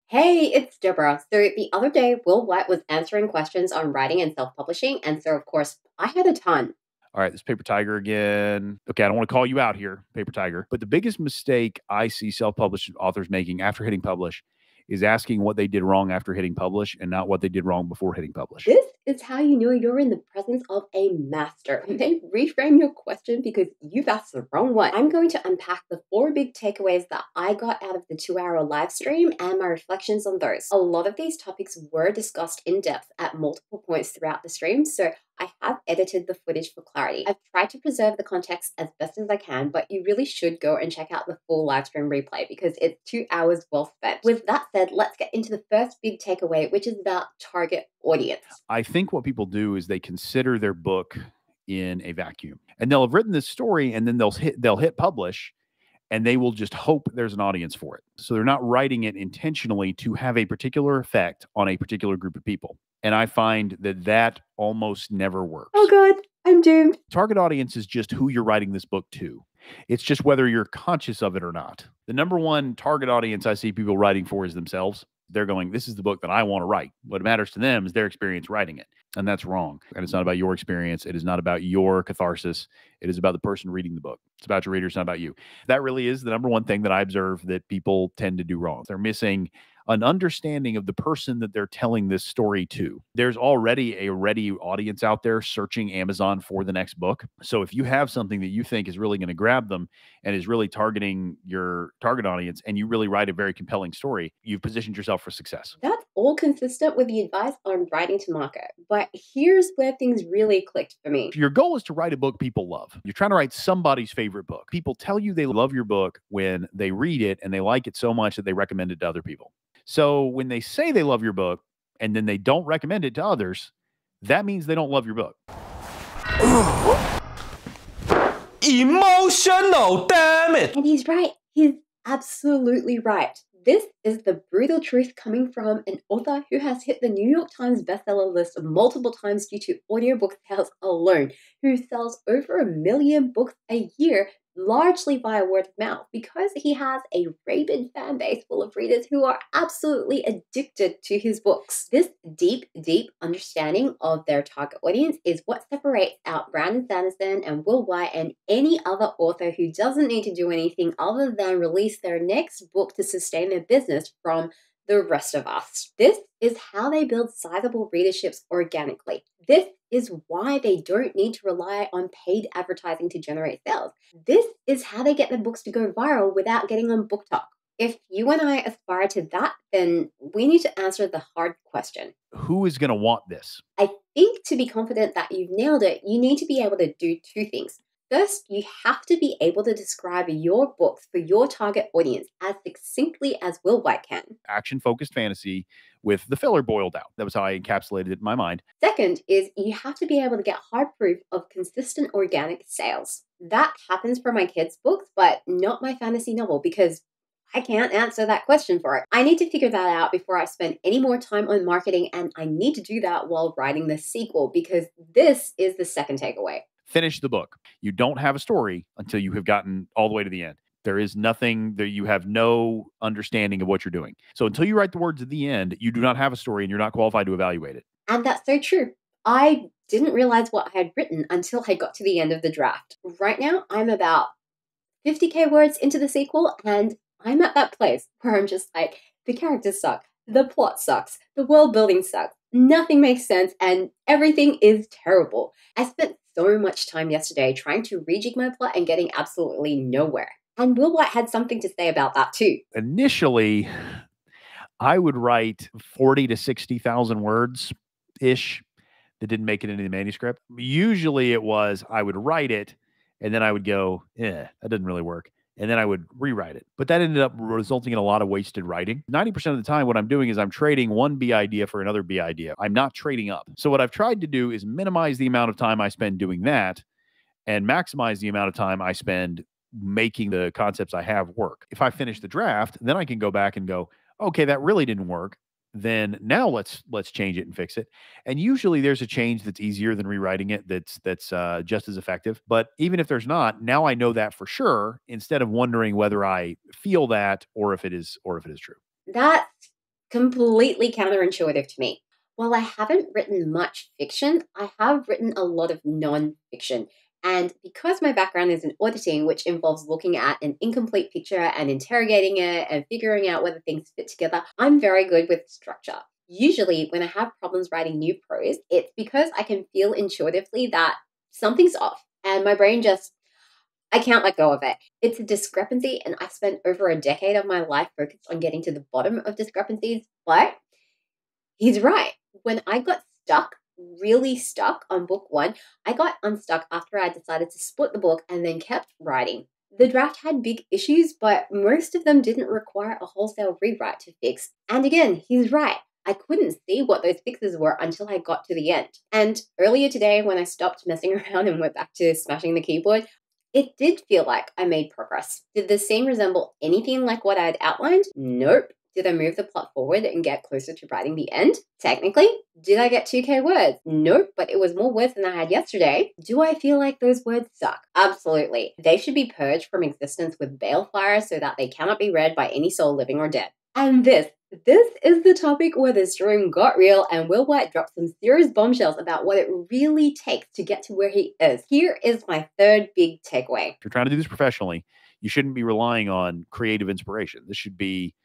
Hey, it's Deborah. So the other day, Will White was answering questions on writing and self-publishing, and so of course, I had a ton. All right, this Paper Tiger again. Okay, I don't want to call you out here, Paper Tiger. But the biggest mistake I see self-published authors making after hitting publish is asking what they did wrong after hitting publish and not what they did wrong before hitting publish. This is how you know you're in the presence of a master. They reframe your question because you've asked the wrong one. I'm going to unpack the 4 big takeaways that I got out of the 2-hour live stream and my reflections on those. A lot of these topics were discussed in depth at multiple points throughout the stream, so I have edited the footage for clarity. I've tried to preserve the context as best as I can, but you really should go and check out the full live stream replay because it's 2 hours well spent. With that said, let's get into the first big takeaway, which is about target audience. I think what people do is they consider their book in a vacuum. And they'll have written this story and then they'll hit publish and they will just hope there's an audience for it. So they're not writing it intentionally to have a particular effect on a particular group of people. And I find that almost never works. Oh God, I'm doomed. Target audience is just who you're writing this book to. It's just whether you're conscious of it or not. The number one target audience I see people writing for is themselves. They're going, this is the book that I want to write. What matters to them is their experience writing it. And that's wrong. And it's not about your experience. It is not about your catharsis. It is about the person reading the book. It's about your reader. It's not about you. That really is the number one thing that I observe that people tend to do wrong. They're missing an understanding of the person that they're telling this story to. There's already a ready audience out there searching Amazon for the next book. So if you have something that you think is really going to grab them and is really targeting your target audience and you really write a very compelling story, you've positioned yourself for success. That's all consistent with the advice on writing to market. But here's where things really clicked for me. Your goal is to write a book people love. You're trying to write somebody's favorite book. People tell you they love your book when they read it and they like it so much that they recommend it to other people. So when they say they love your book and then they don't recommend it to others, that means they don't love your book. Emotional, damn it! And he's right. He's absolutely right. This is the brutal truth coming from an author who has hit the New York Times bestseller list multiple times due to audiobook sales alone, who sells over 1 million books a year, largely via word of mouth, because he has a rabid fan base full of readers who are absolutely addicted to his books. This deep understanding of their target audience is what separates out Brandon Sanderson and Will White and any other author who doesn't need to do anything other than release their next book to sustain their business from the rest of us. This is how they build sizable readerships organically. This is why they don't need to rely on paid advertising to generate sales. This is how they get their books to go viral without getting on Book Talk. If you and I aspire to that, then we need to answer the hard question. Who is going to want this? I think to be confident that you've nailed it, you need to be able to do 2 things. First, you have to be able to describe your books for your target audience as succinctly as Will White can. Action-focused fantasy with the filler boiled out. That was how I encapsulated it in my mind. Second is you have to be able to get hard proof of consistent organic sales. That happens for my kids' books, but not my fantasy novel because I can't answer that question for it. I need to figure that out before I spend any more time on marketing, and I need to do that while writing the sequel because this is the second takeaway. Finish the book. You don't have a story until you have gotten all the way to the end. There is nothing that you have no understanding of what you're doing. So until you write the words at the end, you do not have a story and you're not qualified to evaluate it. And that's so true. I didn't realize what I had written until I got to the end of the draft. Right now, I'm about 50K words into the sequel, and I'm at that place where I'm just like, the characters suck, the plot sucks, the world building sucks, nothing makes sense, and everything is terrible. I spent so much time yesterday trying to rejig my plot and getting absolutely nowhere. And Will White had something to say about that too. Initially, I would write 40 to 60,000 words-ish that didn't make it into the manuscript. Usually it was, I would write it, and then I would go, that didn't really work. And then I would rewrite it. But that ended up resulting in a lot of wasted writing. 90% of the time, what I'm doing is I'm trading one B idea for another B idea. I'm not trading up. So what I've tried to do is minimize the amount of time I spend doing that and maximize the amount of time I spend making the concepts I have work. If I finish the draft, then I can go back and go, okay, that really didn't work. Then now let's change it and fix it. And usually there's a change that's easier than rewriting it that's just as effective. But even if there's not, now I know that for sure, instead of wondering whether I feel that or if it is true. That's completely counterintuitive to me. While I haven't written much fiction, I have written a lot of non-fiction. And because my background is in auditing, which involves looking at an incomplete picture and interrogating it and figuring out whether things fit together, I'm very good with structure. Usually, when I have problems writing new prose, it's because I can feel intuitively that something's off, and my brain just, I can't let go of it. It's a discrepancy, and I spent over a decade of my life focused on getting to the bottom of discrepancies, but he's right. When I got stuck, really stuck on book one, I got unstuck after I decided to split the book and then kept writing. The draft had big issues, but most of them didn't require a wholesale rewrite to fix. And again, he's right. I couldn't see what those fixes were until I got to the end. And earlier today, when I stopped messing around and went back to smashing the keyboard, it did feel like I made progress. Did the scene resemble anything like what I had outlined? Nope. Did I move the plot forward and get closer to writing the end? Technically. Did I get 2K words? Nope, but it was more words than I had yesterday. Do I feel like those words suck? Absolutely. They should be purged from existence with balefire so that they cannot be read by any soul living or dead. And this is the topic where the stream got real and Will Wight dropped some serious bombshells about what it really takes to get to where he is. Here is my third big takeaway. If you're trying to do this professionally, you shouldn't be relying on creative inspiration. This should be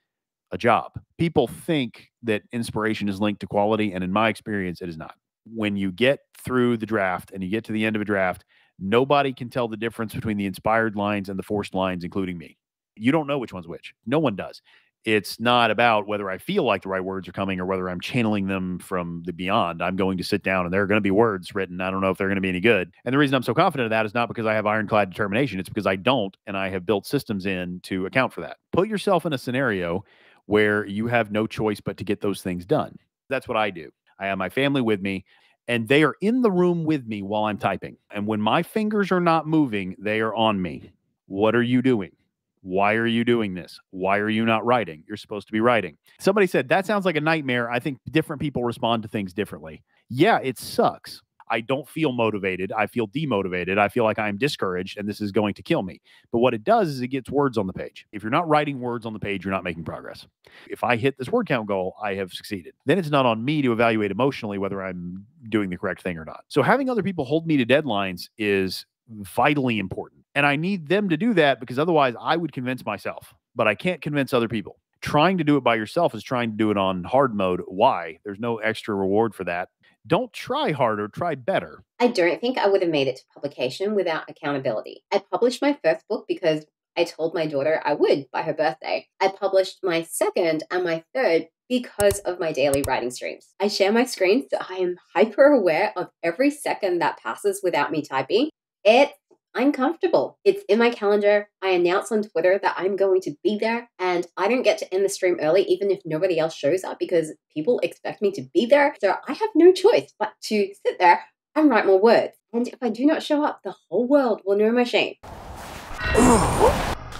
a job. People think that inspiration is linked to quality, and in my experience, it is not. When you get through the draft and you get to the end of a draft, nobody can tell the difference between the inspired lines and the forced lines, including me. You don't know which one's which. No one does. It's not about whether I feel like the right words are coming or whether I'm channeling them from the beyond. I'm going to sit down and there are going to be words written. I don't know if they're going to be any good. And the reason I'm so confident of that is not because I have ironclad determination. It's because I don't, and I have built systems in to account for that. Put yourself in a scenario where you have no choice but to get those things done. That's what I do. I have my family with me, and they are in the room with me while I'm typing. And when my fingers are not moving, they are on me. What are you doing? Why are you doing this? Why are you not writing? You're supposed to be writing. Somebody said, that sounds like a nightmare. I think different people respond to things differently. Yeah, it sucks. I don't feel motivated. I feel demotivated. I feel like I'm discouraged and this is going to kill me. But what it does is it gets words on the page. If you're not writing words on the page, you're not making progress. If I hit this word count goal, I have succeeded. Then it's not on me to evaluate emotionally whether I'm doing the correct thing or not. So having other people hold me to deadlines is vitally important. And I need them to do that because otherwise I would convince myself, but I can't convince other people. Trying to do it by yourself is trying to do it on hard mode. Why? There's no extra reward for that. Don't try harder, try better. I don't think I would have made it to publication without accountability. I published my first book because I told my daughter I would by her birthday. I published my second and my third because of my daily writing streams. I share my screen so I am hyper aware of every second that passes without me typing. It's uncomfortable. It's in my calendar. I announce on Twitter that I'm going to be there, and I don't get to end the stream early even if nobody else shows up because people expect me to be there. So I have no choice but to sit there and write more words. And if I do not show up, the whole world will know my shame.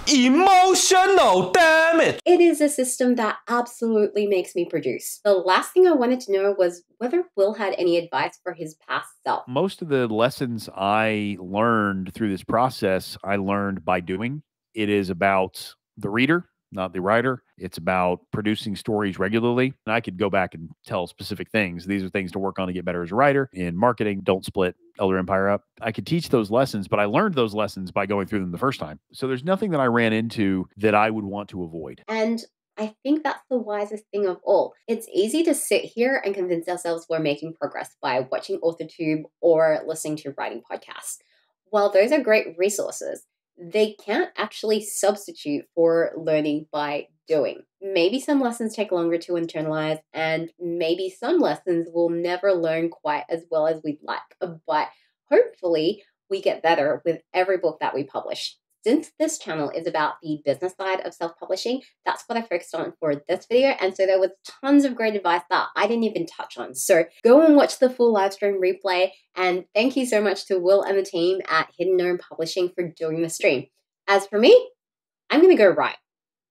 Emotional damage. It is a system that absolutely makes me produce. The last thing I wanted to know was whether Will had any advice for his past self. Most of the lessons I learned through this process, I learned by doing. It is about the reader, not the writer. It's about producing stories regularly. And I could go back and tell specific things. These are things to work on to get better as a writer. In marketing, don't split Elder Empire up. I could teach those lessons, but I learned those lessons by going through them the first time. So there's nothing that I ran into that I would want to avoid. And I think that's the wisest thing of all. It's easy to sit here and convince ourselves we're making progress by watching AuthorTube or listening to writing podcasts. While those are great resources, they can't actually substitute for learning by doing. Maybe some lessons take longer to internalize, and maybe some lessons we'll never learn quite as well as we'd like. But hopefully, we get better with every book that we publish. Since this channel is about the business side of self-publishing, that's what I focused on for this video. And so there was tons of great advice that I didn't even touch on. So go and watch the full live stream replay. And thank you so much to Will and the team at Hidden Gnome Publishing for doing the stream. As for me, I'm going to go write.